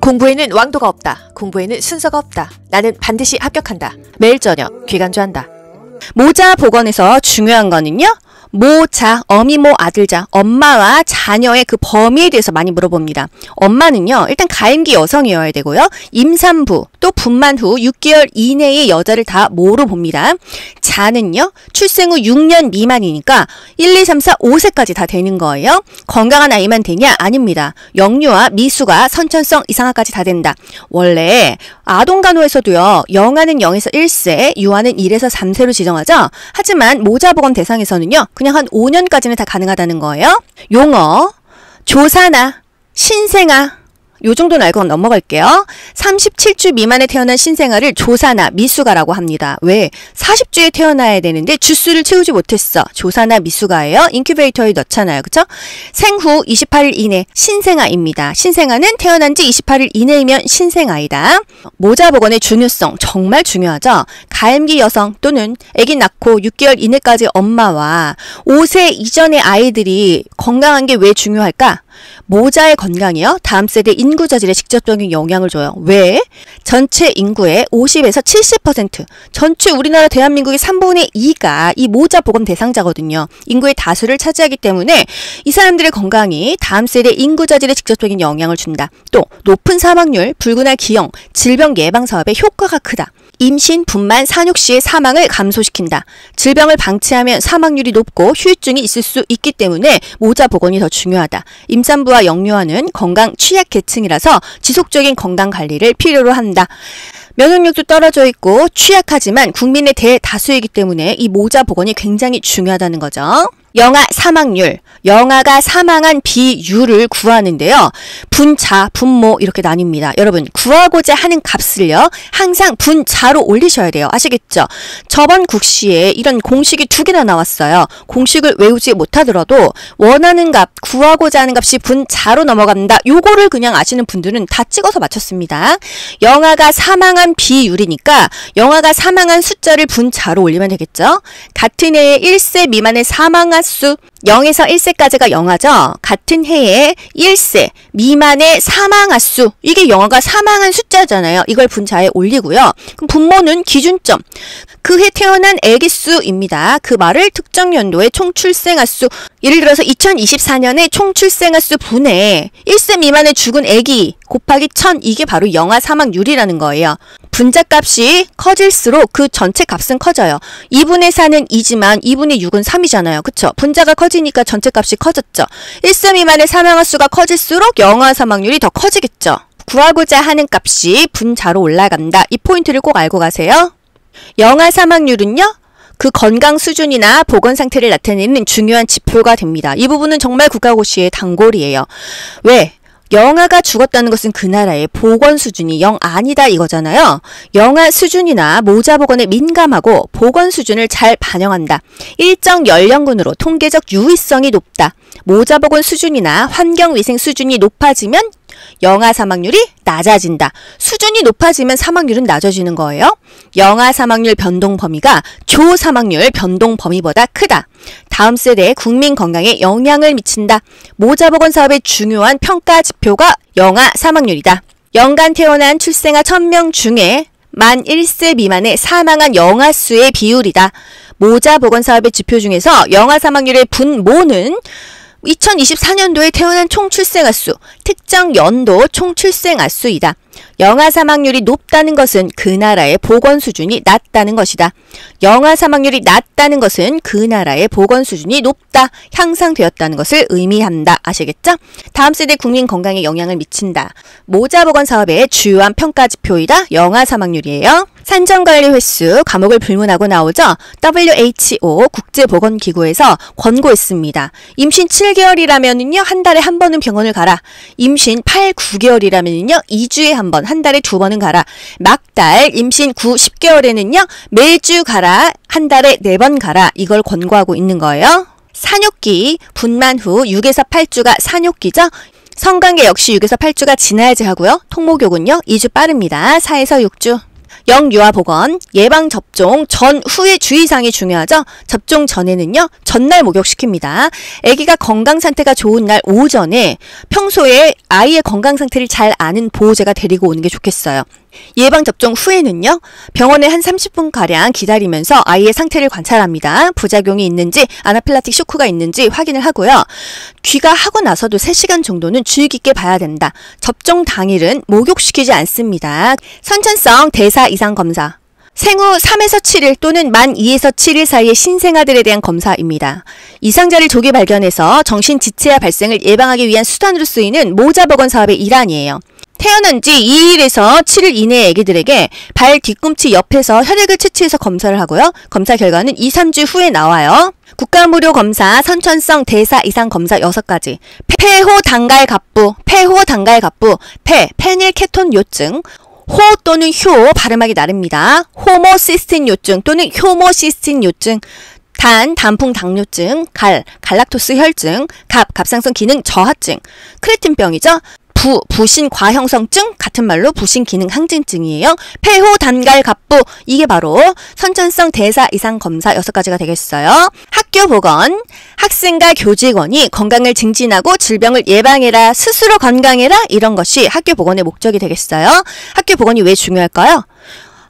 공부에는 왕도가 없다. 공부에는 순서가 없다. 나는 반드시 합격한다. 매일 저녁 귀간주한다. 모자 복원에서 중요한 거는요. 모자, 어미모 아들자, 엄마와 자녀의 그 범위에 대해서 많이 물어봅니다. 엄마는요, 일단 가임기 여성이어야 되고요. 임산부, 또 분만 후 6개월 이내의 여자를 다 모로 봅니다. 자는요, 출생 후 6년 미만이니까 1, 2, 3, 4, 5세까지 다 되는 거예요. 건강한 아이만 되냐? 아닙니다. 영유아, 미수가, 선천성 이상아까지 다 된다. 원래 아동간호에서도요, 영아는 0에서 1세, 유아는 1에서 3세로 지정하죠. 하지만 모자 복원 대상에서는요, 그냥 한 5년까지는 다 가능하다는 거예요. 용어, 조사나, 신생아, 요 정도는 알고 넘어갈게요. 37주 미만에 태어난 신생아를 조사나 미수가라고 합니다. 왜? 40주에 태어나야 되는데 주수를 채우지 못했어. 조사나 미수가예요. 인큐베이터에 넣잖아요. 그쵸? 생후 28일 이내 신생아입니다. 신생아는 태어난 지 28일 이내이면 신생아이다. 모자 복원의 중요성 정말 중요하죠. 가임기 여성 또는 아기 낳고 6개월 이내까지 엄마와 5세 이전의 아이들이 건강한 게 왜 중요할까? 모자의 건강이요. 다음 세대 인구 저질에 직접적인 영향을 줘요. 왜? 전체 인구의 50에서 70%, 전체 우리나라 대한민국의 3분의 2가 이 모자 복원 대상자거든요. 인구의 다수를 차지하기 때문에 이 사람들의 건강이 다음 세대 인구 저질에 직접적인 영향을 준다. 또 높은 사망률, 불균할 기형, 질병 예방 사업에 효과가 크다. 임신, 분만, 산육 시의 사망을 감소시킨다. 질병을 방치하면 사망률이 높고 후유증이 있을 수 있기 때문에 모자 복원이 더 중요하다. 임산부와 영유아는 건강 취약 계층이라서 지속적인 건강 관리를 필요로 한다. 면역력도 떨어져 있고 취약하지만 국민의 대다수이기 때문에 이 모자 복원이 굉장히 중요하다는 거죠. 영아 사망률, 영아가 사망한 비율을 구하는데요. 분자, 분모 이렇게 나뉩니다. 여러분 구하고자 하는 값을요. 항상 분자로 올리셔야 돼요. 아시겠죠? 저번 국시에 이런 공식이 2개나 나왔어요. 공식을 외우지 못하더라도 원하는 값, 구하고자 하는 값이 분자로 넘어간다. 요거를 그냥 아시는 분들은 다 찍어서 맞췄습니다. 영아가 사망한 비율이니까 영아가 사망한 숫자를 분자로 올리면 되겠죠? 같은 해에 1세 미만의 사망한 수 0에서 1세까지가 영아죠. 같은 해에 1세 미만의 사망아 수 이게 영아가 사망한 숫자잖아요. 이걸 분자에 올리고요. 그럼 분모는 기준점 그 해 태어난 아기 수입니다. 그 말을 특정 연도의 총 출생아 수 예를 들어서 2024년에 총 출생아 수 분의 1세 미만의 죽은 아기 곱하기 1000 이게 바로 영아 사망률이라는 거예요. 분자값이 커질수록 그 전체 값은 커져요. 2분의 4는 2지만 2분의 6은 3이잖아요. 그쵸? 분자가 커지니까 전체 값이 커졌죠. 1세 미만의 사망아 수가 커질수록 영아 사망률이 더 커지겠죠. 구하고자 하는 값이 분자로 올라간다. 이 포인트를 꼭 알고 가세요. 영아 사망률은요. 그 건강 수준이나 보건 상태를 나타내는 중요한 지표가 됩니다. 이 부분은 정말 국가고시의 단골이에요. 왜? 영아가 죽었다는 것은 그 나라의 보건 수준이 영 아니다 이거잖아요. 영아 수준이나 모자 복원에 민감하고 보건 수준을 잘 반영한다. 일정 연령군으로 통계적 유의성이 높다. 모자 복원 수준이나 환경위생 수준이 높아지면 영아 사망률이 낮아진다. 수준이 높아지면 사망률은 낮아지는 거예요. 영아 사망률 변동 범위가 조 사망률 변동 범위보다 크다. 다음 세대 국민 건강에 영향을 미친다. 모자 복원 사업의 중요한 평가 지표가 영아 사망률이다. 연간 태어난 출생아 1000명 중에 만 1세 미만의 사망한 영아 수의 비율이다. 모자 복원 사업의 지표 중에서 영아 사망률의 분모는 2024년도에 태어난 총 출생아 수, 특정 연도 총 출생아 수이다. 영아 사망률이 높다는 것은 그 나라의 보건 수준이 낮다는 것이다. 영아 사망률이 낮다는 것은 그 나라의 보건 수준이 높다, 향상되었다는 것을 의미한다. 아시겠죠? 다음 세대 국민 건강에 영향을 미친다. 모자 복원 사업의 주요한 평가 지표이다. 영아 사망률이에요. 산정관리 횟수 과목을 불문하고 나오죠. WHO 국제보건기구에서 권고했습니다. 임신 7개월이라면요 한 달에 한 번은 병원을 가라. 임신 8, 9개월이라면요 2주에 한 번, 한 달에 2번은 가라. 막달 임신 9, 10개월에는요 매주 가라. 한 달에 4번 가라. 이걸 권고하고 있는 거예요. 산육기 분만 후 6에서 8주가 산육기죠. 성관계 역시 6에서 8주가 지나야지 하고요. 통목욕은요 2주 빠릅니다. 4에서 6주. 영유아 보건, 예방접종 전후의 주의사항이 중요하죠. 접종 전에는요, 전날 목욕시킵니다. 아기가 건강 상태가 좋은 날 오전에 평소에 아이의 건강 상태를 잘 아는 보호자가 데리고 오는 게 좋겠어요. 예방접종 후에는요, 병원에 한 30분가량 기다리면서 아이의 상태를 관찰합니다. 부작용이 있는지, 아나필락틱 쇼크가 있는지 확인을 하고요. 귀가하고 나서도 3시간 정도는 주의 깊게 봐야 된다. 접종 당일은 목욕시키지 않습니다. 선천성 대사 이상 검사. 생후 3에서 7일 또는 만 2에서 7일 사이의 신생아들에 대한 검사입니다. 이상자를 조기 발견해서 정신지체화 발생을 예방하기 위한 수단으로 쓰이는 모자보건 사업의 일환이에요. 태어난 지 2일에서 7일 이내의 아기들에게 발 뒤꿈치 옆에서 혈액을 채취해서 검사를 하고요. 검사 결과는 2, 3주 후에 나와요. 국가무료 검사, 선천성 대사 이상 검사 6가지. 폐호 단갈갑부, 페닐 케톤 요증, 호 또는 효 발음하기 나릅니다. 호모시스틴 요증 또는 효모시스틴 요증, 단풍 당뇨증, 갈락토스 혈증, 갑상선 기능 저하증, 크레틴병이죠. 부신 과형성증, 같은 말로 부신 기능 항진증이에요. 폐호 단갈갑부, 이게 바로 선천성 대사 이상 검사 6가지가 되겠어요. 학교 보건, 학생과 교직원이 건강을 증진하고 질병을 예방해라, 스스로 건강해라, 이런 것이 학교 보건의 목적이 되겠어요. 학교 보건이 왜 중요할까요?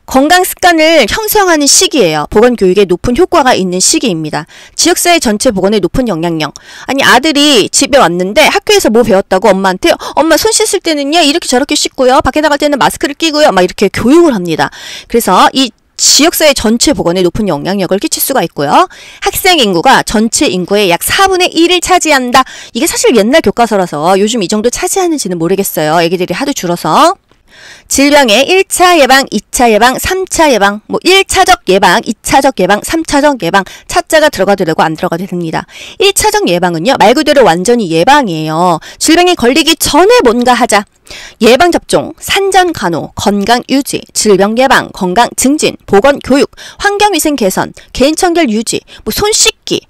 건강 습관을 형성하는 시기예요. 보건교육에 높은 효과가 있는 시기입니다. 지역사회 전체 보건에 높은 영향력. 아니, 아들이 집에 왔는데 학교에서 뭐 배웠다고 엄마한테 엄마 손 씻을 때는요 이렇게 저렇게 씻고요, 밖에 나갈 때는 마스크를 끼고요, 막 이렇게 교육을 합니다. 그래서 이 지역사회 전체 보건에 높은 영향력을 끼칠 수가 있고요. 학생 인구가 전체 인구의 약 4분의 1을 차지한다. 이게 사실 옛날 교과서라서 요즘 이 정도 차지하는지는 모르겠어요. 애기들이 하도 줄어서. 질병의 1차 예방, 2차 예방, 3차 예방, 1차적 예방, 2차적 예방, 3차적 예방, 차자가 들어가도 되고 안 들어가도 됩니다. 1차적 예방은요, 말 그대로 완전히 예방이에요. 질병에 걸리기 전에 뭔가 하자. 예방접종, 산전간호, 건강유지, 질병예방, 건강증진, 보건교육, 환경위생 개선, 개인청결 유지, 손 씻기,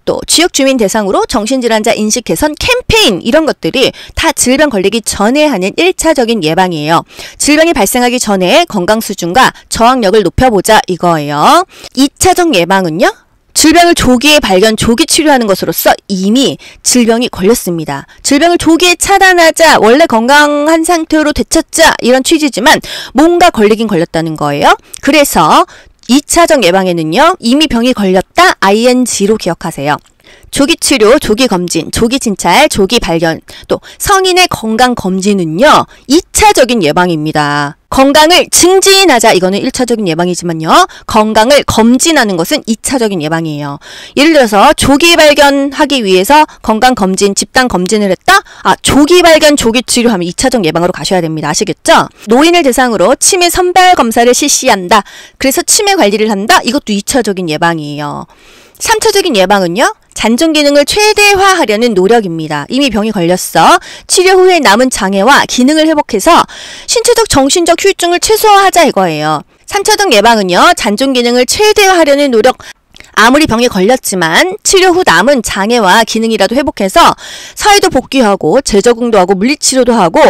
또 지역 주민 대상으로 정신질환자 인식 개선 캠페인, 이런 것들이 다 질병 걸리기 전에 하는 1차적인 예방이에요. 질병이 발생하기 전에 건강 수준과 저항력을 높여보자, 이거예요. 2차적 예방은요, 질병을 조기에 발견, 조기 치료하는 것으로서 이미 질병이 걸렸습니다. 질병을 조기에 차단하자, 원래 건강한 상태로 되찾자, 이런 취지지만 뭔가 걸리긴 걸렸다는 거예요. 그래서 2차적 예방에는요, 이미 병이 걸렸다, ING로 기억하세요. 조기 치료, 조기 검진, 조기 진찰, 조기 발견, 또 성인의 건강 검진은요, 2차적인 예방입니다. 건강을 증진하자, 이거는 1차적인 예방이지만요, 건강을 검진하는 것은 2차적인 예방이에요. 예를 들어서 조기 발견하기 위해서 건강검진, 집단검진을 했다? 조기 발견, 조기 치료하면 2차적 예방으로 가셔야 됩니다. 아시겠죠? 노인을 대상으로 치매 선별검사를 실시한다. 그래서 치매 관리를 한다? 이것도 2차적인 예방이에요. 3차적인 예방은요, 잔존 기능을 최대화하려는 노력입니다. 이미 병이 걸렸어. 치료 후에 남은 장애와 기능을 회복해서 신체적, 정신적 후유증을 최소화하자, 이거예요. 3차적 예방은요, 잔존 기능을 최대화하려는 노력. 아무리 병에 걸렸지만 치료 후 남은 장애와 기능이라도 회복해서 사회도 복귀하고 재적응도 하고 물리치료도 하고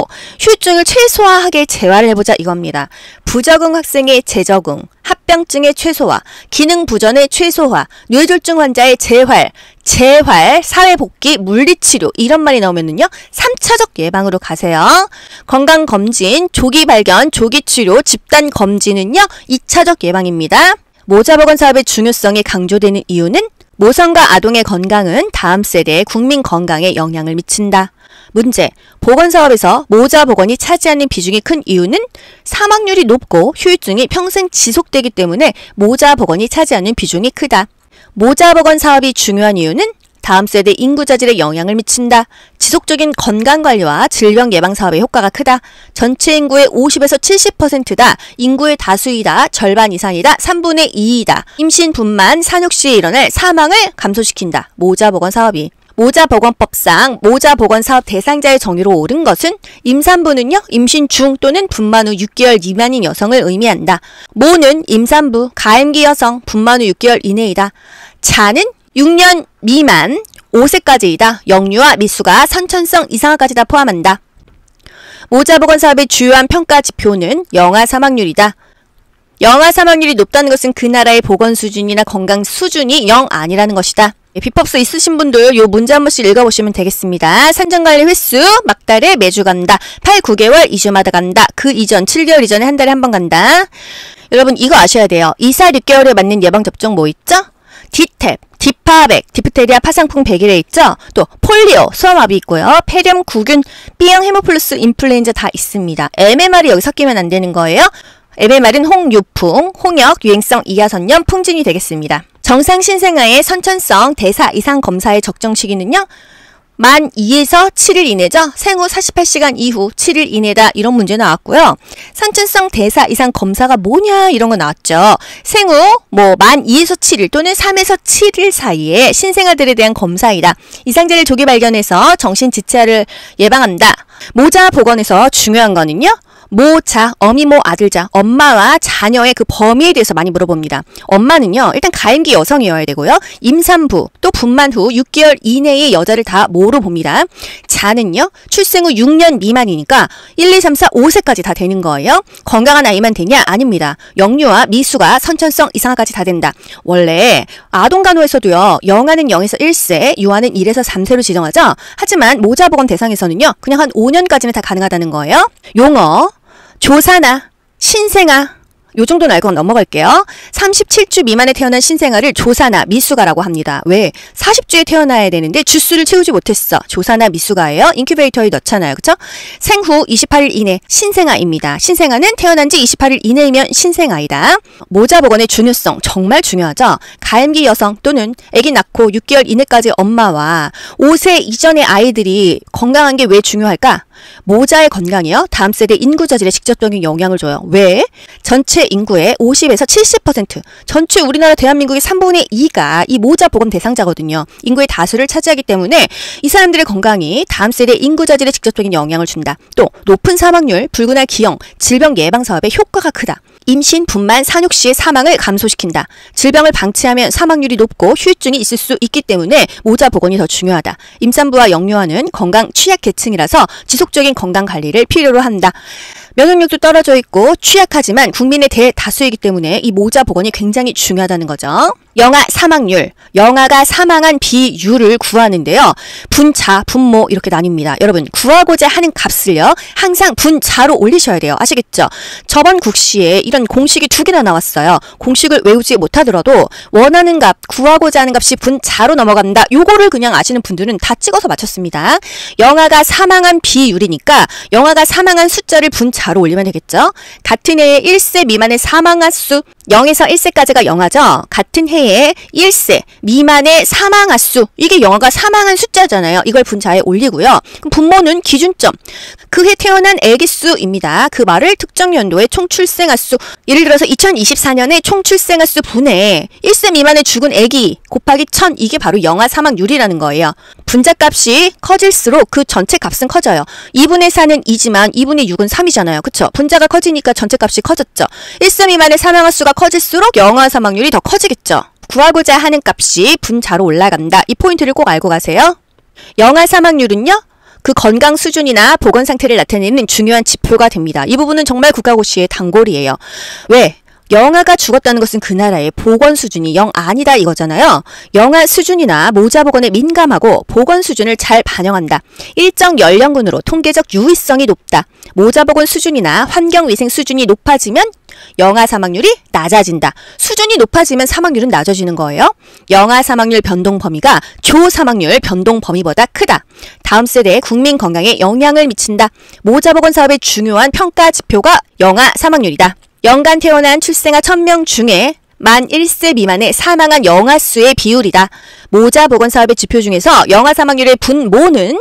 후유증을 최소화하게 재활을 해보자, 이겁니다. 부적응 학생의 재적응, 합병증의 최소화, 기능 부전의 최소화, 뇌졸중 환자의 재활, 사회복귀, 물리치료, 이런 말이 나오면은요, 3차적 예방으로 가세요. 건강검진, 조기 발견, 조기 치료, 집단검진은요, 2차적 예방입니다. 모자보건 사업의 중요성이 강조되는 이유는 모성과 아동의 건강은 다음 세대의 국민 건강에 영향을 미친다. 문제, 보건사업에서 모자보건이 차지하는 비중이 큰 이유는 사망률이 높고 후유증이 평생 지속되기 때문에 모자보건이 차지하는 비중이 크다. 모자보건 사업이 중요한 이유는 다음 세대 인구 자질에 영향을 미친다. 지속적인 건강관리와 질병 예방 사업의 효과가 크다. 전체 인구의 50에서 70%다. 인구의 다수이다. 절반 이상이다. 3분의 2이다. 임신, 분만, 산육 시에 일어날 사망을 감소시킨다. 모자보건 사업이. 모자보건법상 모자보건사업 대상자의 정의로 옳은 것은 임산부는요, 임신 중 또는 분만 후 6개월 미만인 여성을 의미한다. 모는 임산부, 가임기 여성, 분만 후 6개월 이내이다. 자는 6년 미만 5세까지이다. 영유아, 미수가, 선천성 이상화까지 다 포함한다. 모자보건 사업의 주요한 평가 지표는 영아 사망률이다. 영아 사망률이 높다는 것은 그 나라의 보건 수준이나 건강 수준이 영 아니라는 것이다. 비법스 있으신 분들 요 문제 한 번씩 읽어보시면 되겠습니다. 산정관리 횟수 막달에 매주 간다. 8, 9개월 2주마다 간다. 그 이전 7개월 이전에 한 달에 한 번 간다. 여러분 이거 아셔야 돼요. 2살 6개월에 맞는 예방접종 뭐 있죠? 디탭, 디파백, 디프테리아 파상풍 100일에 있죠? 또 폴리오, 수화마비 있고요. 폐렴, 구균, B형 헤모플러스 인플루엔자 다 있습니다. MMR이 여기 섞이면 안 되는 거예요. MMR은 홍유풍, 홍역, 유행성 이하선염, 풍진이 되겠습니다. 정상 신생아의 선천성 대사 이상 검사의 적정 시기는요. 만 2에서 7일 이내죠. 생후 48시간 이후 7일 이내다. 이런 문제 나왔고요. 선천성 대사 이상 검사가 뭐냐 이런 거 나왔죠. 생후 만 2에서 7일 또는 3에서 7일 사이에 신생아들에 대한 검사이다. 이상자를 조기 발견해서 정신지체를 예방한다. 모자 보건에서 중요한 거는요. 모자, 어미모, 아들자, 엄마와 자녀의 그 범위에 대해서 많이 물어봅니다. 엄마는요, 일단 가임기 여성이어야 되고요. 임산부, 또 분만 후 6개월 이내의 여자를 다 뭐로 봅니다. 자는요, 출생 후 6년 미만이니까 1, 2, 3, 4, 5세까지 다 되는 거예요. 건강한 아이만 되냐? 아닙니다. 영유아, 미수가, 선천성 이상화까지 다 된다. 원래 아동간호에서도요, 영아는 0에서 1세, 유아는 1에서 3세로 지정하죠. 하지만 모자보건 대상에서는요, 그냥 한 5년까지는 다 가능하다는 거예요. 용어, 조사나, 신생아, 요 정도는 알고 넘어갈게요. 37주 미만에 태어난 신생아를 조사나 미수가라고 합니다. 왜? 40주에 태어나야 되는데 주수를 채우지 못했어. 조사나 미수가예요. 인큐베이터에 넣잖아요. 그쵸? 생후 28일 이내 신생아입니다. 신생아는 태어난 지 28일 이내이면 신생아이다. 모자보건의 중요성 정말 중요하죠. 가임기 여성 또는 아기 낳고 6개월 이내까지 엄마와 5세 이전의 아이들이 건강한 게 왜 중요할까? 모자의 건강이요. 다음 세대 인구 저질에 직접적인 영향을 줘요. 왜? 전체 인구의 50에서 70%, 전체 우리나라 대한민국의 3분의 2가 이 모자 보건 대상자거든요. 인구의 다수를 차지하기 때문에 이 사람들의 건강이 다음 세대 인구 저질에 직접적인 영향을 준다. 또 높은 사망률, 불균할 기형, 질병 예방 사업에 효과가 크다. 임신, 분만, 산육 시의 사망을 감소시킨다. 질병을 방치하면 사망률이 높고 후유증이 있을 수 있기 때문에 모자 보건이 더 중요하다. 임산부와 영유아는 건강 취약계층이라서 지속적인 건강관리를 필요로 한다. 면역력도 떨어져 있고 취약하지만 국민의 대다수이기 때문에 이 모자 보건이 굉장히 중요하다는 거죠. 영아 사망률, 영아가 사망한 비율을 구하는데요. 분자, 분모 이렇게 나뉩니다. 여러분 구하고자 하는 값을요. 항상 분자로 올리셔야 돼요. 아시겠죠? 저번 국시에 이런 공식이 2개나 나왔어요. 공식을 외우지 못하더라도 원하는 값, 구하고자 하는 값이 분자로 넘어간다. 요거를 그냥 아시는 분들은 다 찍어서 맞췄습니다. 영아가 사망한 비율이니까 영아가 사망한 숫자를 분자로 올리면 되겠죠. 같은 해에 1세 미만의 사망한 수 0에서 1세까지가 영아죠. 같은 해에 1세 미만의 사망한 수 이게 영아가 사망한 숫자잖아요. 이걸 분자에 올리고요. 그럼 분모는 기준점. 그 해 태어난 아기 수입니다. 그 말을 특정 연도의 총 출생아 수 예를 들어서 2024년에 총 출생아 수 분의 1세 미만의 죽은 아기 곱하기 1000 이게 바로 영아 사망률이라는 거예요. 분자값이 커질수록 그 전체 값은 커져요. 2분의 4는 2지만 2분의 6은 3이잖아요. 그쵸? 분자가 커지니까 전체 값이 커졌죠. 1세 미만의 사망아 수가 커질수록 영아 사망률이 더 커지겠죠. 구하고자 하는 값이 분자로 올라간다. 이 포인트를 꼭 알고 가세요. 영아 사망률은요. 그 건강 수준이나 보건 상태를 나타내는 중요한 지표가 됩니다. 이 부분은 정말 국가고시의 단골이에요. 왜? 영아가 죽었다는 것은 그 나라의 보건 수준이 영 아니다 이거잖아요. 영아 수준이나 모자 보건에 민감하고 보건 수준을 잘 반영한다. 일정 연령군으로 통계적 유의성이 높다. 모자 보건 수준이나 환경위생 수준이 높아지면 영아 사망률이 낮아진다. 수준이 높아지면 사망률은 낮아지는 거예요. 영아 사망률 변동 범위가 조 사망률 변동 범위보다 크다. 다음 세대의 국민 건강에 영향을 미친다. 모자 보건 사업의 중요한 평가 지표가 영아 사망률이다. 연간 태어난 출생아 1000명 중에 만 1세 미만의 사망한 영아 수의 비율이다. 모자 보건 사업의 지표 중에서 영아 사망률의 분모는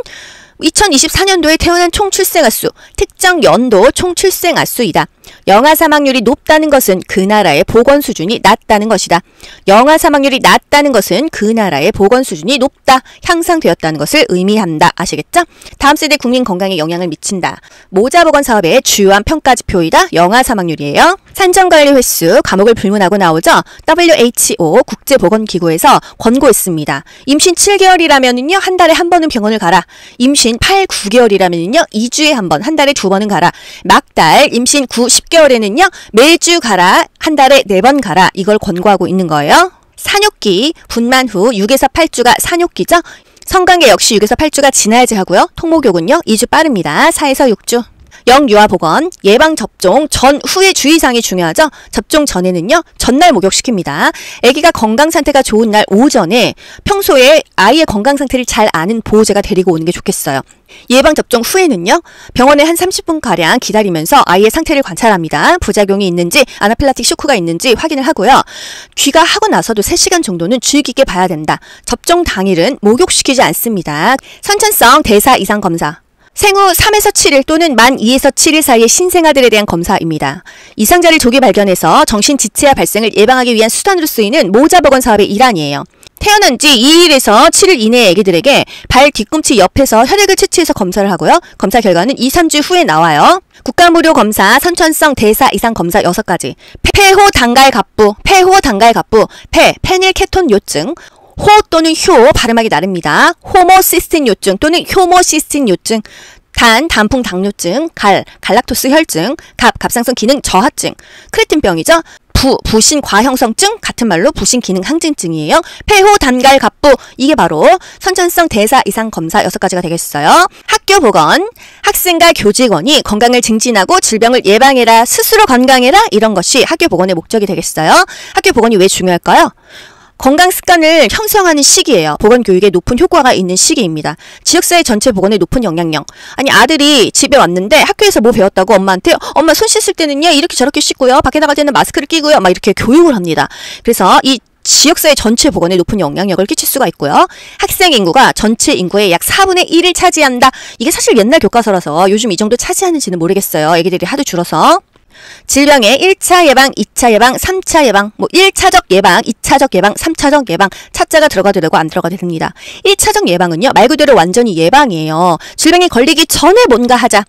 2024년도에 태어난 총 출생아 수, 특정 연도 총 출생아 수이다. 영아 사망률이 높다는 것은 그 나라의 보건 수준이 낮다는 것이다. 영아 사망률이 낮다는 것은 그 나라의 보건 수준이 높다, 향상되었다는 것을 의미한다. 아시겠죠? 다음 세대 국민 건강에 영향을 미친다. 모자 보건 사업의 주요한 평가 지표이다. 영아 사망률이에요. 산정관리 횟수 과목을 불문하고 나오죠. WHO 국제보건기구에서 권고했습니다. 임신 7개월이라면은요, 한 달에 한 번은 병원을 가라. 임신 8, 9개월이라면은요, 2주에 한 번, 한 달에 2번은 가라. 막달 임신 9, 10개월에는요, 매주 가라. 한 달에 4번 가라. 이걸 권고하고 있는 거예요. 산욕기, 분만 후 6에서 8주가 산욕기죠. 성관계 역시 6에서 8주가 지나야지 하고요. 통목욕은요, 2주 빠릅니다. 4에서 6주. 영유아보건, 예방접종 전후의 주의사항이 중요하죠. 접종 전에는요, 전날 목욕시킵니다. 아기가 건강상태가 좋은 날 오전에 평소에 아이의 건강상태를 잘 아는 보호자가 데리고 오는 게 좋겠어요. 예방접종 후에는요, 병원에 한 30분가량 기다리면서 아이의 상태를 관찰합니다. 부작용이 있는지, 아나필락틱 쇼크가 있는지 확인을 하고요. 귀가하고 나서도 3시간 정도는 주의 깊게 봐야 된다. 접종 당일은 목욕시키지 않습니다. 선천성 대사 이상 검사. 생후 3에서 7일 또는 만 2에서 7일 사이의 신생아들에 대한 검사입니다. 이상자를 조기 발견해서 정신지체화 발생을 예방하기 위한 수단으로 쓰이는 모자보건 사업의 일환이에요. 태어난 지 2일에서 7일 이내의 아기들에게 발 뒤꿈치 옆에서 혈액을 채취해서 검사를 하고요. 검사 결과는 2, 3주 후에 나와요. 국가무료 검사, 선천성 대사 이상 검사 6가지. 폐호 단갈갑부, 페닐케톤 요증, 호 또는 효 발음하기 나릅니다. 호모시스틴 요증 또는 효모시스틴 요증, 단풍 당뇨증, 갈락토스 혈증, 갑상선 기능 저하증, 크레틴병이죠. 부신 과형성증, 같은 말로 부신 기능 항진증이에요. 폐호 단갈갑부, 이게 바로 선천성 대사 이상 검사 6가지가 되겠어요. 학교 보건, 학생과 교직원이 건강을 증진하고 질병을 예방해라, 스스로 건강해라, 이런 것이 학교 보건의 목적이 되겠어요. 학교 보건이 왜 중요할까요? 건강 습관을 형성하는 시기예요. 보건교육에 높은 효과가 있는 시기입니다. 지역사회 전체 보건에 높은 영향력. 아니, 아들이 집에 왔는데 학교에서 뭐 배웠다고 엄마한테, 엄마 손 씻을 때는요, 이렇게 저렇게 씻고요, 밖에 나갈 때는 마스크를 끼고요, 막 이렇게 교육을 합니다. 그래서 이 지역사회 전체 보건에 높은 영향력을 끼칠 수가 있고요. 학생 인구가 전체 인구의 약 4분의 1을 차지한다. 이게 사실 옛날 교과서라서 요즘 이 정도 차지하는지는 모르겠어요. 애기들이 하도 줄어서. 질병의 1차 예방, 2차 예방, 3차 예방, 1차적 예방, 2차적 예방, 3차적 예방, 차자가 들어가도 되고 안 들어가도 됩니다. 1차적 예방은요, 말 그대로 완전히 예방이에요. 질병이 걸리기 전에 뭔가 하자.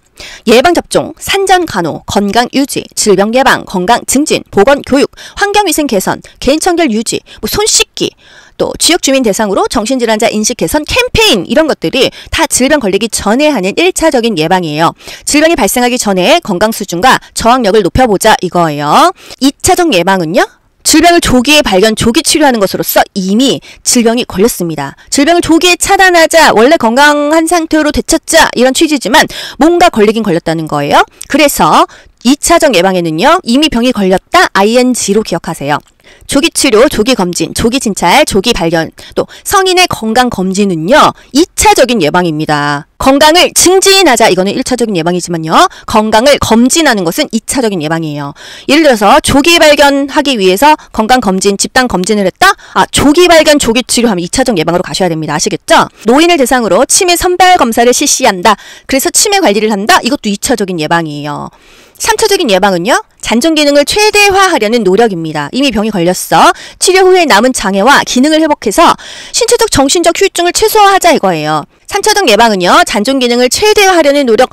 예방접종, 산전간호, 건강유지, 질병 예방, 건강 증진, 보건교육, 환경위생 개선, 개인청결 유지, 손 씻기, 또 지역 주민 대상으로 정신질환자 인식 개선 캠페인, 이런 것들이 다 질병 걸리기 전에 하는 1차적인 예방이에요. 질병이 발생하기 전에 건강 수준과 저항력을 높여보자, 이거예요. 2차적 예방은요, 질병을 조기에 발견, 조기 치료하는 것으로서 이미 질병이 걸렸습니다. 질병을 조기에 차단하자, 원래 건강한 상태로 되찾자, 이런 취지지만 뭔가 걸리긴 걸렸다는 거예요. 그래서 2차적 예방에는요, 이미 병이 걸렸다, ING로 기억하세요. 조기 치료, 조기 검진, 조기 진찰, 조기 발견, 또 성인의 건강 검진은요, 2차적인 예방입니다. 건강을 증진하자, 이거는 1차적인 예방이지만요, 건강을 검진하는 것은 2차적인 예방이에요. 예를 들어서 조기 발견하기 위해서 건강 검진, 집단 검진을 했다? 조기 발견, 조기 치료하면 2차적 예방으로 가셔야 됩니다. 아시겠죠? 노인을 대상으로 치매 선발 검사를 실시한다. 그래서 치매 관리를 한다? 이것도 2차적인 예방이에요. 3차적인 예방은요, 잔존 기능을 최대화하려는 노력입니다. 이미 병이 걸렸어. 치료 후에 남은 장애와 기능을 회복해서 신체적, 정신적 후유증을 최소화하자, 이거예요. 3차적 예방은요, 잔존 기능을 최대화하려는 노력.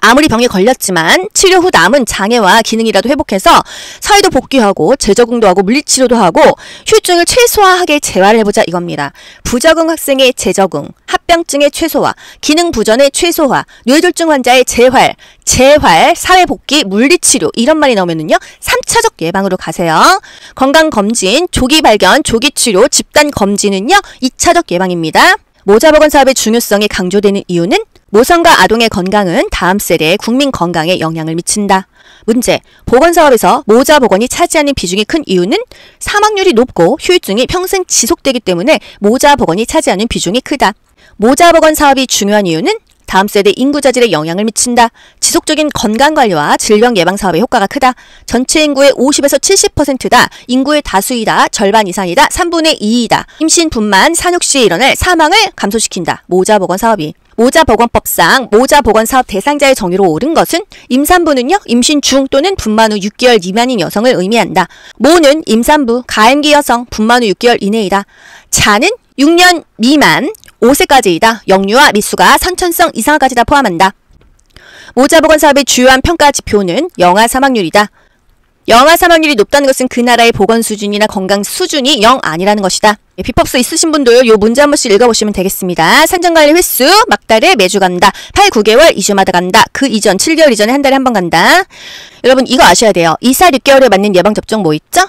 아무리 병에 걸렸지만 치료 후 남은 장애와 기능이라도 회복해서 사회도 복귀하고 재적응도 하고 물리치료도 하고 후유증을 최소화하게 재활을 해보자, 이겁니다. 부적응 학생의 재적응, 합병증의 최소화, 기능 부전의 최소화, 뇌졸중 환자의 재활, 사회 복귀, 물리치료, 이런 말이 나오면은요, 3차적 예방으로 가세요. 건강검진, 조기 발견, 조기 치료, 집단 검진은요, 2차적 예방입니다. 모자보건 사업의 중요성이 강조되는 이유는 모성과 아동의 건강은 다음 세대의 국민 건강에 영향을 미친다. 문제, 보건사업에서 모자보건이 차지하는 비중이 큰 이유는 사망률이 높고 후유증이 평생 지속되기 때문에 모자보건이 차지하는 비중이 크다. 모자보건 사업이 중요한 이유는 다음 세대 인구 자질에 영향을 미친다. 지속적인 건강관리와 질병 예방 사업의 효과가 크다. 전체 인구의 50에서 70%다. 인구의 다수이다. 절반 이상이다. 3분의 2이다. 임신, 분만, 산육 시에 일어날 사망을 감소시킨다. 모자보건 사업이. 모자보건법상 모자보건사업 대상자의 정의로 옳은 것은 임산부는요, 임신 중 또는 분만 후 6개월 미만인 여성을 의미한다. 모는 임산부, 가임기 여성, 분만 후 6개월 이내이다. 자는 6년 미만 5세까지이다. 영유아 미수가 선천성 이상까지 다 포함한다. 모자보건 사업의 주요한 평가 지표는 영아 사망률이다. 영아 사망률이 높다는 것은 그 나라의 보건 수준이나 건강 수준이 영 아니라는 것이다. 비법수 있으신 분들 요 문제 한 번씩 읽어보시면 되겠습니다. 산전관리 횟수 막달에 매주 간다. 8, 9개월 2주마다 간다. 그 이전 7개월 이전에 한 달에 한 번 간다. 여러분 이거 아셔야 돼요. 2, 4, 6개월에 맞는 예방접종 뭐 있죠?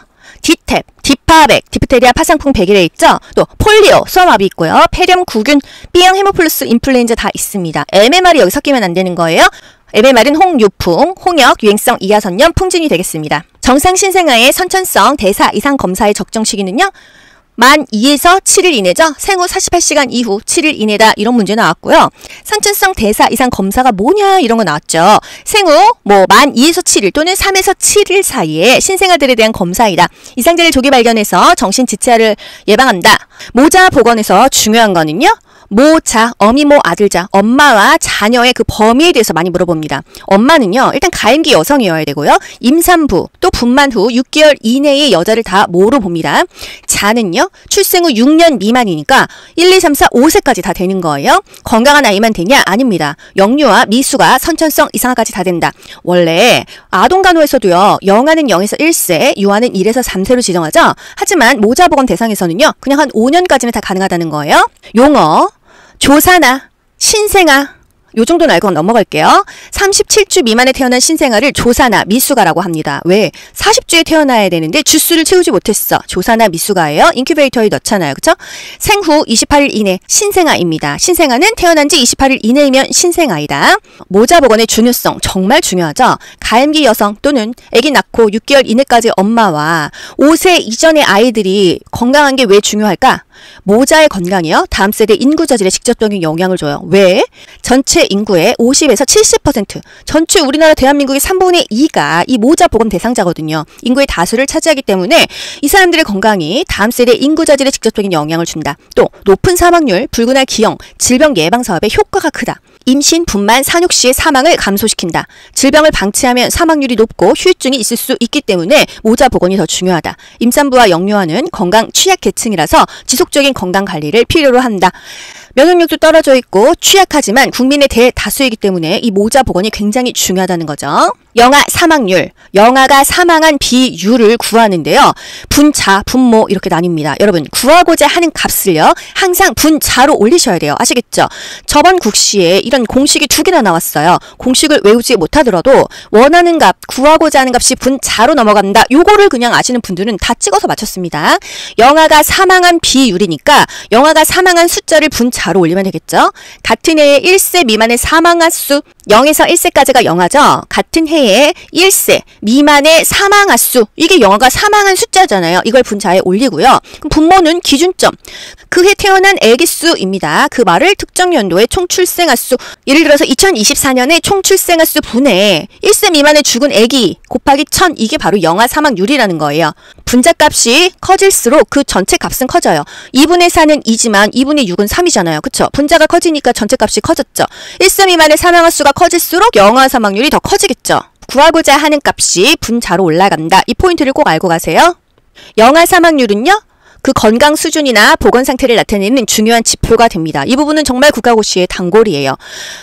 디탭, 디파백, 디프테리아, 파상풍, 백일에 있죠? 또 폴리오, 수화마비 있고요. 폐렴, 구균, B형 헤모플러스, 인플루엔자 다 있습니다. MMR이 여기 섞이면 안 되는 거예요. MMR은 홍유풍, 홍역, 유행성 이하선염, 풍진이 되겠습니다. 정상 신생아의 선천성 대사 이상 검사의 적정 시기는요. 만 2에서 7일 이내죠. 생후 48시간 이후 7일 이내다 이런 문제 나왔고요. 선천성 대사 이상 검사가 뭐냐 이런 거 나왔죠. 생후 만 2에서 7일 또는 3에서 7일 사이에 신생아들에 대한 검사이다. 이상자를 조기 발견해서 정신 지체를 예방한다. 모자 보건에서 중요한 거는요. 모자, 어미모, 아들자, 엄마와 자녀의 그 범위에 대해서 많이 물어봅니다. 엄마는요, 일단 가임기 여성이어야 되고요. 임산부, 또 분만 후 6개월 이내의 여자를 다 모로 봅니다. 자는요, 출생 후 6년 미만이니까 1, 2, 3, 4, 5세까지 다 되는 거예요. 건강한 아이만 되냐? 아닙니다. 영유아, 미수가, 선천성 이상화까지 다 된다. 원래 아동간호에서도요, 영아는 0에서 1세, 유아는 1에서 3세로 지정하죠. 하지만 모자보건 대상에서는요, 그냥 한 5년까지는 다 가능하다는 거예요. 용어, 조사나, 신생아, 요 정도는 알고 넘어갈게요. 37주 미만에 태어난 신생아를 조사나 미수가라고 합니다. 왜? 40주에 태어나야 되는데 주수를 채우지 못했어. 조사나 미수가예요. 인큐베이터에 넣잖아요. 그쵸? 생후 28일 이내 신생아입니다. 신생아는 태어난 지 28일 이내이면 신생아이다. 모자보건의 중요성 정말 중요하죠. 가임기 여성 또는 아기 낳고 6개월 이내까지 엄마와 5세 이전의 아이들이 건강한 게 왜 중요할까? 모자의 건강이요. 다음 세대 인구 저질에 직접적인 영향을 줘요. 왜? 전체 인구의 50에서 70%, 전체 우리나라 대한민국의 3분의 2가 이 모자 보건 대상자거든요. 인구의 다수를 차지하기 때문에 이 사람들의 건강이 다음 세대 인구 저질에 직접적인 영향을 준다. 또 높은 사망률, 불균할 기형, 질병 예방 사업의 효과가 크다. 임신, 분만, 산육 시의 사망을 감소시킨다. 질병을 방치하면 사망률이 높고 후유증이 있을 수 있기 때문에 모자 보건이 더 중요하다. 임산부와 영유아는 건강 취약 계층이라서 지속적인 건강 관리를 필요로 한다. 면역력도 떨어져 있고 취약하지만 국민의 대다수이기 때문에 이 모자 보건이 굉장히 중요하다는 거죠. 영아 사망률, 영아가 사망한 비율을 구하는데요. 분자, 분모 이렇게 나뉩니다. 여러분 구하고자 하는 값을요. 항상 분자로 올리셔야 돼요. 아시겠죠? 저번 국시에 이런 공식이 2개나 나왔어요. 공식을 외우지 못하더라도 원하는 값, 구하고자 하는 값이 분자로 넘어간다. 요거를 그냥 아시는 분들은 다 찍어서 맞췄습니다. 영아가 사망한 비율이니까 영아가 사망한 숫자를 분자로 올리면 되겠죠. 같은 해에 1세 미만의 사망한 수 0에서 1세까지가 영아죠. 같은 해에 1세 미만의 사망한 수 이게 영아가 사망한 숫자잖아요. 이걸 분자에 올리고요. 그럼 분모는 기준점. 그 해 태어난 아기 수입니다. 그 말을 특정 연도의 총 출생아 수 예를 들어서 2024년에 총 출생아 수 분의 1세 미만의 죽은 아기 곱하기 1000 이게 바로 영아 사망률이라는 거예요. 분자값이 커질수록 그 전체 값은 커져요. 2분의 4는 2지만 2분의 6은 3이잖아요. 그쵸? 분자가 커지니까 전체 값이 커졌죠. 1세 미만의 사망아 수가 커질수록 영아 사망률이 더 커지겠죠. 구하고자 하는 값이 분자로 올라간다. 이 포인트를 꼭 알고 가세요. 영아 사망률은요. 그 건강 수준이나 보건 상태를 나타내는 중요한 지표가 됩니다. 이 부분은 정말 국가고시의 단골이에요.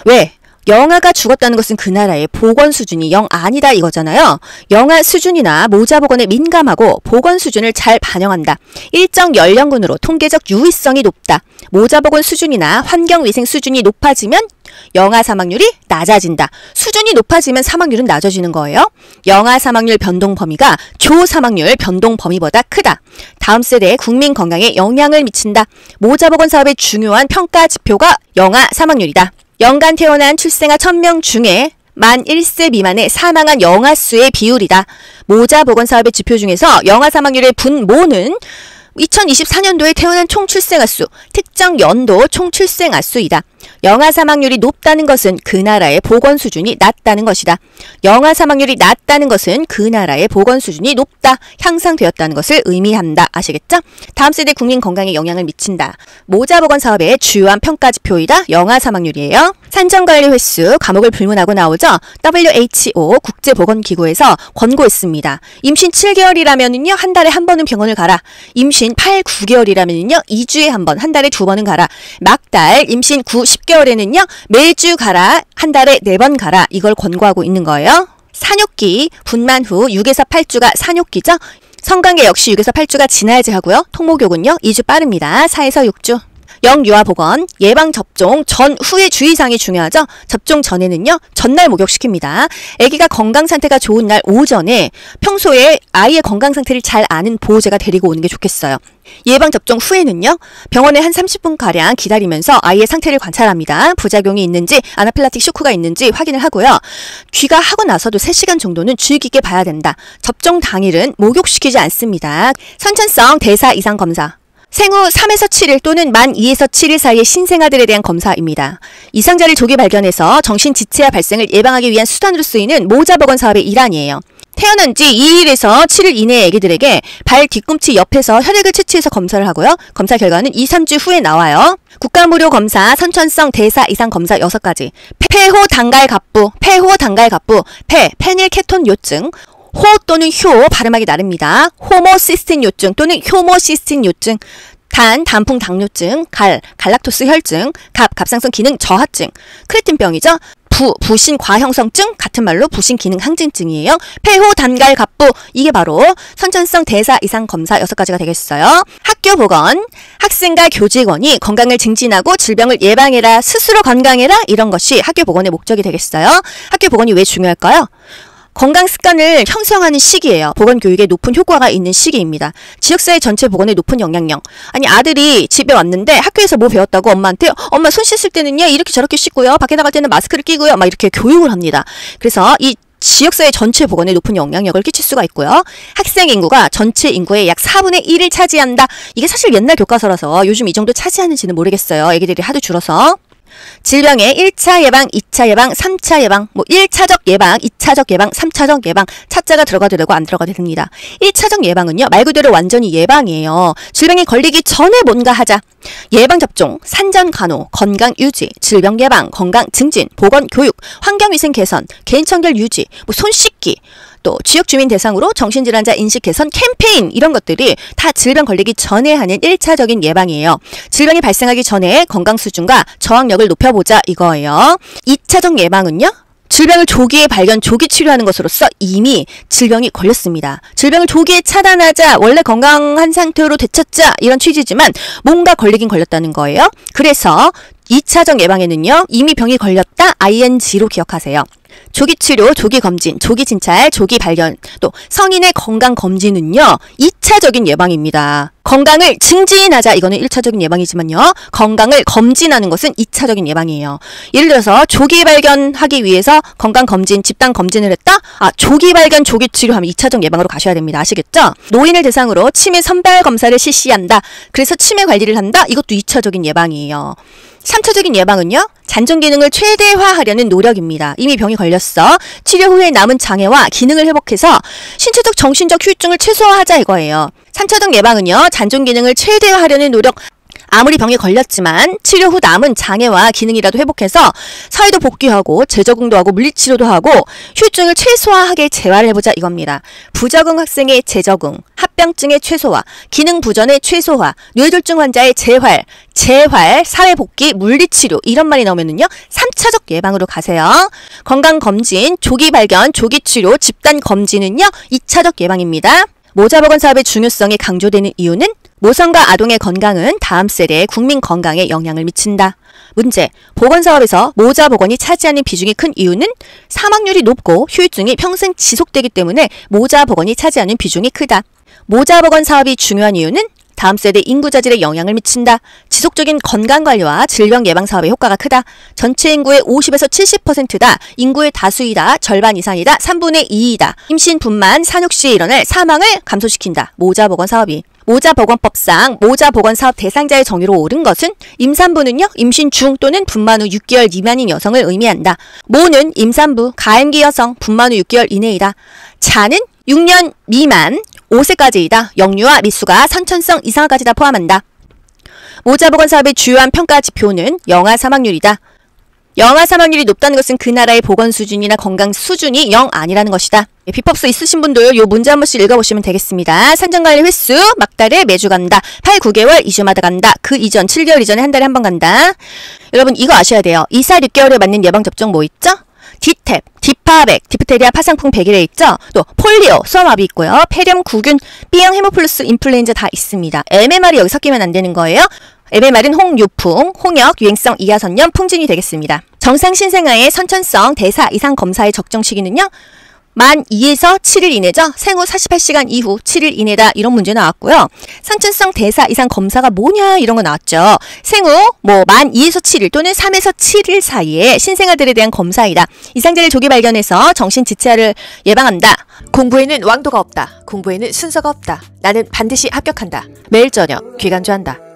왜? 영아가 죽었다는 것은 그 나라의 보건 수준이 영 아니다 이거잖아요. 영아 수준이나 모자 보건에 민감하고 보건 수준을 잘 반영한다. 일정 연령군으로 통계적 유의성이 높다. 모자 보건 수준이나 환경위생 수준이 높아지면 영아 사망률이 낮아진다. 수준이 높아지면 사망률은 낮아지는 거예요. 영아 사망률 변동 범위가 조 사망률 변동 범위보다 크다. 다음 세대의 국민 건강에 영향을 미친다. 모자 보건 사업의 중요한 평가 지표가 영아 사망률이다. 연간 태어난 출생아 1000명 중에 만 1세 미만의 사망한 영아 수의 비율이다. 모자 보건 사업의 지표 중에서 영아 사망률의 분모는 2024년도에 태어난 총 출생아 수, 특정 연도 총 출생아 수이다. 영아 사망률이 높다는 것은 그 나라의 보건 수준이 낮다는 것이다. 영아 사망률이 낮다는 것은 그 나라의 보건 수준이 높다, 향상되었다는 것을 의미한다. 아시겠죠? 다음 세대 국민 건강에 영향을 미친다. 모자 보건 사업의 주요한 평가 지표이다. 영아 사망률이에요. 산정관리 횟수 과목을 불문하고 나오죠. WHO 국제보건기구에서 권고했습니다. 임신 7개월이라면요 한 달에 한 번은 병원을 가라. 임신 8, 9개월이라면요 2주에 한 번, 한 달에 2번은 가라. 막달 임신 9, 10개월에는요 매주 가라. 한 달에 4번 가라. 이걸 권고하고 있는 거예요. 산욕기, 분만 후 6에서 8주가 산욕기죠. 성관계 역시 6에서 8주가 지나야지 하고요. 통목욕은요 2주 빠릅니다. 4에서 6주. 영유아 보건, 예방접종 전후의 주의사항이 중요하죠. 접종 전에는요 전날 목욕시킵니다. 아기가 건강 상태가 좋은 날 오전에 평소에 아이의 건강 상태를 잘 아는 보호자가 데리고 오는 게 좋겠어요. 예방접종 후에는요 병원에 한 30분가량 기다리면서 아이의 상태를 관찰합니다. 부작용이 있는지 아나필락틱 쇼크가 있는지 확인을 하고요. 귀가하고 나서도 3시간 정도는 주의 깊게 봐야 된다. 접종 당일은 목욕시키지 않습니다. 선천성 대사 이상 검사, 생후 3에서 7일 또는 만 2에서 7일 사이의 신생아들에 대한 검사입니다. 이상자를 조기 발견해서 정신지체화 발생을 예방하기 위한 수단으로 쓰이는 모자보건 사업의 일환이에요. 태어난 지 2일에서 7일 이내의 아기들에게 발 뒤꿈치 옆에서 혈액을 채취해서 검사를 하고요. 검사 결과는 2, 3주 후에 나와요. 국가무료 검사, 선천성 대사 이상 검사 6가지. 폐호 단갈갑부, 페닐케톤 요증, 호 또는 효 발음하기 나릅니다. 호모시스틴 요증 또는 효모시스틴 요증, 단풍 당뇨증, 갈락토스 혈증, 갑상선 기능 저하증, 크레틴병이죠. 부신 과형성증, 같은 말로 부신 기능 항진증이에요. 폐호 단갈갑부, 이게 바로 선천성 대사 이상 검사 6가지가 되겠어요. 학교 보건, 학생과 교직원이 건강을 증진하고 질병을 예방해라, 스스로 건강해라, 이런 것이 학교 보건의 목적이 되겠어요. 학교 보건이 왜 중요할까요? 건강 습관을 형성하는 시기예요. 보건교육에 높은 효과가 있는 시기입니다. 지역사회 전체 보건에 높은 영향력. 아니 아들이 집에 왔는데 학교에서 뭐 배웠다고 엄마한테 엄마 손 씻을 때는요 이렇게 저렇게 씻고요. 밖에 나갈 때는 마스크를 끼고요. 막 이렇게 교육을 합니다. 그래서 이 지역사회 전체 보건에 높은 영향력을 끼칠 수가 있고요. 학생 인구가 전체 인구의 약 4분의 1을 차지한다. 이게 사실 옛날 교과서라서 요즘 이 정도 차지하는지는 모르겠어요. 애기들이 하도 줄어서. 질병의 1차 예방, 2차 예방, 3차 예방, 1차적 예방, 2차적 예방, 3차적 예방, 차자가 들어가도 되고 안 들어가도 됩니다. 1차적 예방은요, 말 그대로 완전히 예방이에요. 질병이 걸리기 전에 뭔가 하자. 예방접종, 산전간호, 건강 유지, 질병 예방, 건강 증진, 보건 교육, 환경위생 개선, 개인청결 유지, 손 씻기, 또 지역 주민 대상으로 정신질환자 인식 개선 캠페인, 이런 것들이 다 질병 걸리기 전에 하는 1차적인 예방이에요. 질병이 발생하기 전에 건강 수준과 저항력을 높여보자 이거예요. 2차적 예방은요, 질병을 조기에 발견, 조기 치료하는 것으로서 이미 질병이 걸렸습니다. 질병을 조기에 차단하자, 원래 건강한 상태로 되찾자, 이런 취지지만 뭔가 걸리긴 걸렸다는 거예요. 그래서 2차적 예방에는요, 이미 병이 걸렸다, ING로 기억하세요. 조기 치료, 조기 검진, 조기 진찰, 조기 발견, 또 성인의 건강 검진은요 2차적인 예방입니다. 건강을 증진하자, 이거는 1차적인 예방이지만요, 건강을 검진하는 것은 2차적인 예방이에요. 예를 들어서 조기 발견하기 위해서 건강 검진, 집단 검진을 했다? 조기 발견, 조기 치료하면 2차적 예방으로 가셔야 됩니다. 아시겠죠? 노인을 대상으로 치매 선발 검사를 실시한다. 그래서 치매 관리를 한다? 이것도 2차적인 예방이에요. 3차적인 예방은요, 잔존 기능을 최대화하려는 노력입니다. 이미 병이 걸렸어. 치료 후에 남은 장애와 기능을 회복해서 신체적, 정신적 후유증을 최소화하자 이거예요. 3차적 예방은요, 잔존 기능을 최대화하려는 노력. 아무리 병에 걸렸지만 치료 후 남은 장애와 기능이라도 회복해서 사회도 복귀하고 재적응도 하고 물리치료도 하고 후유증을 최소화하게 재활을 해보자 이겁니다. 부적응 학생의 재적응, 합병증의 최소화, 기능 부전의 최소화, 뇌졸중 환자의 재활, 사회 복귀, 물리치료, 이런 말이 나오면은요 3차적 예방으로 가세요. 건강검진, 조기 발견, 조기 치료, 집단 검진은요 2차적 예방입니다. 모자보건 사업의 중요성이 강조되는 이유는 모성과 아동의 건강은 다음 세대의 국민 건강에 영향을 미친다. 문제, 보건사업에서 모자보건이 차지하는 비중이 큰 이유는 사망률이 높고 후유증이 평생 지속되기 때문에 모자보건이 차지하는 비중이 크다. 모자보건 사업이 중요한 이유는 다음 세대 인구 자질에 영향을 미친다. 지속적인 건강관리와 질병 예방 사업의 효과가 크다. 전체 인구의 50에서 70%다. 인구의 다수이다. 절반 이상이다. 3분의 2이다. 임신, 분만, 산육 시에 일어날 사망을 감소시킨다. 모자보건 사업이. 모자보건법상 모자보건사업 대상자의 정의로 옳은 것은 임산부는요, 임신 중 또는 분만 후 6개월 미만인 여성을 의미한다. 모는 임산부, 가임기 여성, 분만 후 6개월 이내이다. 자는 6년 미만 5세까지이다. 영유아 미수가 선천성 이상까지 다 포함한다. 모자보건 사업의 주요한 평가 지표는 영아 사망률이다. 영아 사망률이 높다는 것은 그 나라의 보건 수준이나 건강 수준이 영 아니라는 것이다. 비법서 있으신 분들 요 문제 한 번씩 읽어보시면 되겠습니다. 산정관리 횟수, 막달에 매주 간다. 8, 9개월 2주마다 간다. 그 이전 7개월 이전에 한 달에 한 번 간다. 여러분 이거 아셔야 돼요. 2살 6개월에 맞는 예방접종 뭐 있죠? 디탭, 디파백, 디프테리아, 파상풍, 백일에 있죠. 또 폴리오, 수화마비 있고요. 폐렴, 구균, B형 헤모플러스, 인플루엔자 다 있습니다. MMR이 여기 섞이면 안 되는 거예요. MMR은 홍유풍, 홍역, 유행성 이하선염, 풍진이 되겠습니다. 정상 신생아의 선천성 대사 이상 검사의 적정 시기는요. 만 2에서 7일 이내죠. 생후 48시간 이후 7일 이내다 이런 문제 나왔고요. 선천성 대사 이상 검사가 뭐냐 이런 거 나왔죠. 생후 만 2에서 7일 또는 3에서 7일 사이에 신생아들에 대한 검사이다. 이상자를 조기 발견해서 정신지체화를 예방한다. 공부에는 왕도가 없다. 공부에는 순서가 없다. 나는 반드시 합격한다. 매일 저녁 귀간주한다.